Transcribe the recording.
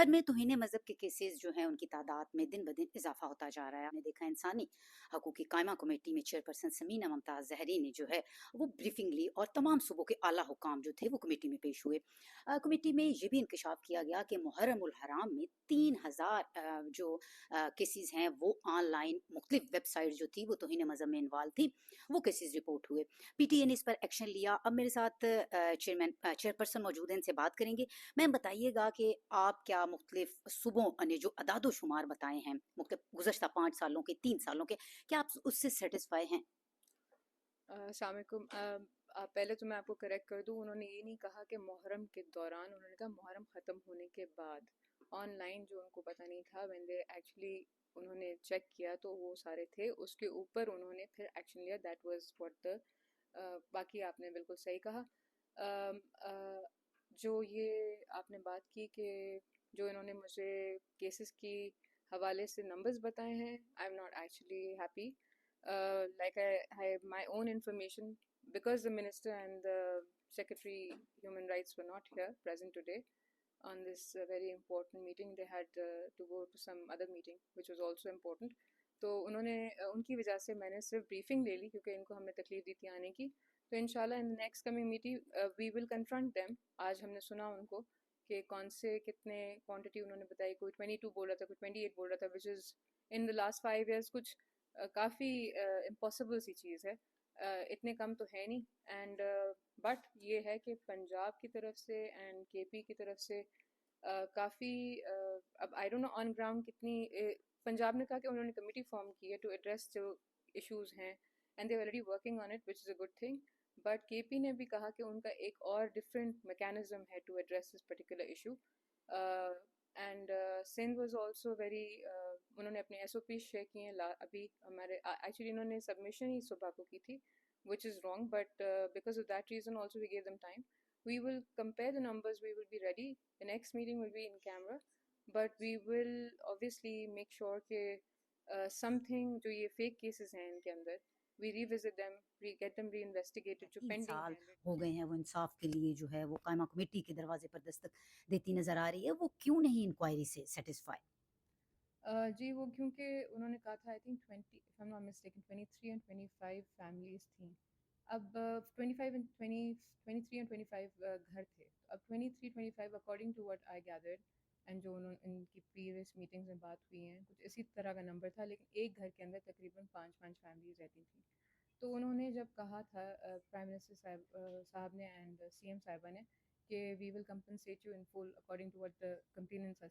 بھر میں توہین مذہب کے کیسز جو ہیں ان کی تعداد میں دن بدن اضافہ ہوتا جا رہا ہے. آپ نے دیکھا انسانی حقوق کی قائمہ کمیٹی میں چیئرپرسن سمینہ ممتاز زہری نے جو ہے وہ بریفنگ لی اور تمام صوبوں کے اعلیٰ حکام جو تھے وہ کمیٹی میں پیش ہوئے. کمیٹی میں یہ بھی انکشاف کیا گیا کہ محرم الحرام میں 3,000 جو کیسز ہیں وہ آن لائن مختلف ویب سائٹ جو تھی وہ توہین مذہب میں انوالو تھی، وہ کیسز رپورٹ ہوئے. پی ٹی اے نے اس پر ایکشن لیا. اب میرے ساتھ چیئرپرسن موجود ہیں، ان سے بات کریں گے. میم بتائیے گا کہ آپ کیا مختلف صوبوں نے جو اعداد و شمار بتائے ہیں مختلف گزشتہ 5 سالوں کے 3 سالوں کے، کیا آپ اس سے سیٹسفائی ہیں؟ السلام علیکم. پہلے تو میں آپ کو کریکٹ کر دوں، انہوں نے یہ نہیں کہا کہ محرم کے دوران، انہوں نے کہا محرم ختم ہونے کے بعد. آن لائن جو ان کو پتہ نہیں تھا، when they actually انہوں نے چیک کیا تو وہ سارے تھے، اس کے اوپر انہوں نے پھر ایکشن لیا. دیٹ واز واٹ دا باقی آپ نے بالکل صحیح کہا. آم، آ، جو یہ آپ نے بات کی کہ جو انہوں نے مجھے کیسز کی حوالے سے نمبرز بتائے ہیں، I am not actually happy. Like I have my own information because the minister and the secretary human rights were not here present today on this very important meeting. They had to go to some other meeting which was also important. تو انہوں نے ان کی وجہ سے میں نے صرف briefing لے لی کیونکہ ان کو ہم نے تکلیف دی تھی آنے کی. تو انشاءاللہ in next coming meeting we will confront them. آج ہم نے سنا ان کو کہ کون سے کتنے کوانٹٹی انہوں نے بتائی. کوئی 22 بول رہا تھا، کوئی 28 بول رہا تھا، وچ از ان دا لاسٹ 5 ایئرس کچھ کافی امپاسبل سی چیز ہے. اتنے کم تو ہے نہیں. اینڈ بٹ یہ ہے کہ پنجاب کی طرف سے اینڈ کے پی کی طرف سے کافی اب I don't know on ground کتنی. پنجاب نے کہا کہ انہوں نے کمیٹی فارم کی ہے ٹو ایڈریس جو ایشوز ہیں and they already working on it which is a good thing. But کے پی نے بھی کہا کہ ان کا ایک اور ڈفرینٹ میکینزم ہے to address this particular issue. And Sindh was also very انہوں نے اپنے ایس او پی شیئر کیے ہیں. ابھی ہمارے ایکچولی انہوں نے سبمیشن ہی صبح کو کی تھی which is wrong, but because of that reason also we gave them time. We will compare the numbers, we will be ready. The next meeting will be in camera, but we will obviously make sure کہ something جو یہ fake cases ہیں ان کے اندر we revisit them, we get them reinvestigated جو 3 pending سال ہیں. ہو گئے ہیں وہ انصاف کے لیے جو ہے وہ قائمہ کمیٹی کے دروازے پر دستک دیتی نظر آ رہی ہے، وہ کیوں نہیں انکوائری سے سیٹسفائی؟ جی وہ کیونکہ انہوں نے کہا تھا I think 20 if I'm not mistaken 23 and 25 families تھیں. اب 25 and 23 and 25 گھر تھے. اب 23 25 according to what I gathered and جو ان کی پریویس میٹنگز میں بات ہوئی ہیں کچھ اسی طرح کا نمبر تھا، لیکن ایک گھر کے اندر تقریباً 5 فیملیز رہتی تھیں. تو انہوں نے جب کہا تھا پرائم منسٹر صاحب نے اینڈ سی ایم صاحبہ نے کہ we will compensate you in full according to what the complainants are